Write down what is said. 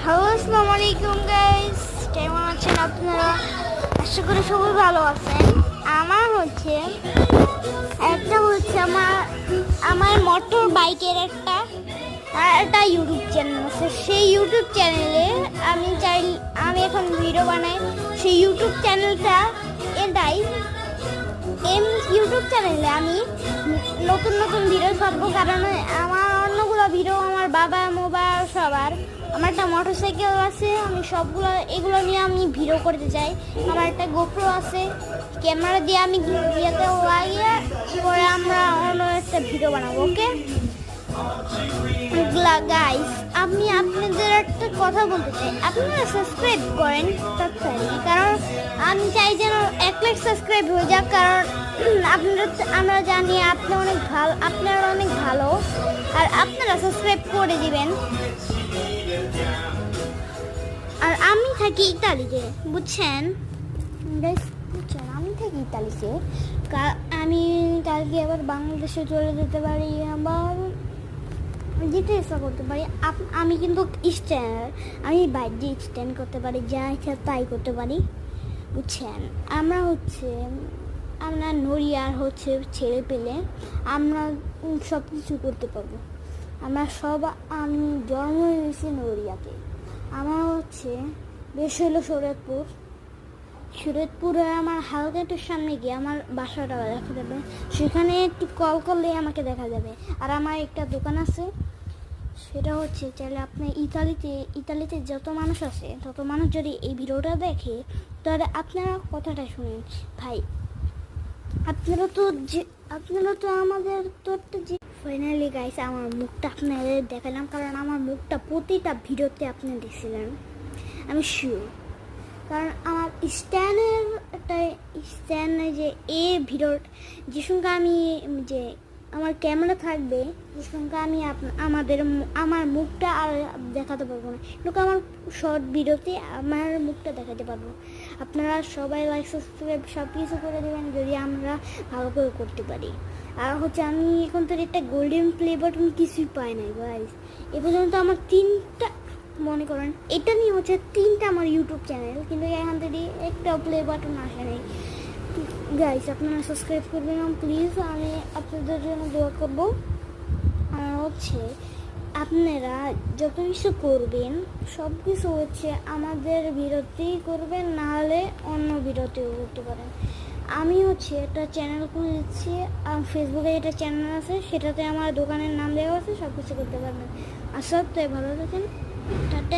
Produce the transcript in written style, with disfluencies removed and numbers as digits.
Hello, আসসালামু আলাইকুম guys, কেমন আছেন আপনারা? আশা করি সবাই ভালো আছেন। আমার আমার মোটর বাইকের একটা ইউটিউব চ্যানেল আছে। সেই ইউটিউব চ্যানেলে আমি এখন ভিডিও বানাই। সেই ইউটিউব চ্যানেলটা ইউটিউব চ্যানেলে আমি নতুন নতুন ভিডিও ছাড়বো, কারণ আমার অন্যগুলো ভিডিও আমার বাবা মোবাইল সবার। আমার একটা মোটরসাইকেল আছে, আমি এগুলো নিয়ে আমি ভিডিও করতে চাই। আমার একটা গোপ্রো আছে, ক্যামেরা দিয়ে আমি ইয়েতে লাগিয়ে পরে আমরা অন্য একটা ভিডিও বানাবো। ওকে গাইস, আমি আপনাদের একটা কথা বলতে চাই, আপনারা সাবস্ক্রাইব করেন তাড়াতাড়ি, কারণ আমি চাই যেন 1 লাখ সাবস্ক্রাইব হয়ে যাক। কারণ আমরা জানি আপনারা অনেক ভালো, আর আপনারা সাবস্ক্রাইব করে দিবেন। আর আমি থাকি ইতালিতে, বুঝছেন? আমি থাকি ইতালিতে। আমি কালকে আবার বাংলাদেশে চলে যেতে পারি, আবার যেতে ইচ্ছা করতে পারি। আমি কিন্তু আমি বাইক দিয়ে স্ট্যান্ড করতে পারি, যা ইচ্ছা তাই করতে পারি, বুঝছেন? আমরা নড়িয়ার ছেড়ে পেলে আমরা সব কিছু করতে পারবো। আমি জন্ম হয়েছি নড়িয়াতে। আমার বেশ হলো শরীয়তপুরে। আমার হালকা একটু সামনে গিয়ে আমার বাসাটা দেখা যাবে, সেখানে একটু কল করলে আমাকে দেখা যাবে। আর আমার একটা দোকান আছে, সেটা চাইলে আপনি ইতালিতে যত মানুষ আছে তত মানুষ যদি এই ভিডিওটা দেখে, তাহলে আপনারা কথাটা শুনেন ভাই। আপনারা তো আমাদের ফাইনালি গাইস, আমার মুখটা আপনাদের দেখালাম, কারণ আমার মুখটা প্রতিটা ভিডিওতে আপনি দেখছিলেন, আমি শিওর। কারণ আমার স্ট্যান্ড যে ভিডিও যে সঙ্গে আমার ক্যামেরা থাকবে, যে সঙ্গে আমি আমার মুখটা আর দেখাতে পারবো না, কিন্তু আমার শর্ট ভিডিওতে আমার মুখটা দেখাতে পারবো। আপনারা সবাই লাইক সাবস্ক্রাইব সব কিছু করে দেবেন যদি আমরা ভালো করে করতে পারি। আর আমি এখন তো একটা গোল্ডেন প্লে বাটন কিছুই পাই নাই গাইস। এ পর্যন্ত আমার 3টা, মনে করেন এটা নিয়ে 3টা আমার ইউটিউব চ্যানেল, কিন্তু এখান থেকে একটা প্লে বাটন আসে নাই গাইস। আপনারা সাবস্ক্রাইব করবেন প্লিজ, আমি আপনাদের জন্য দোয়া করবো। আর আপনারা যত কিছু করবেন সব কিছু আমাদের ভিডিওতেই করবেন, নাহলে অন্য ভিডিওতেও করতে পারেন। আমি একটা চ্যানেল খুলেছি, ফেসবুকে একটা চ্যানেল আছে, সেটাতে আমার দোকানের নাম দেওয়া আছে, সব কিছু করতে পারবেন। আচ্ছা, তাই ভালো থাকেন, টাটা।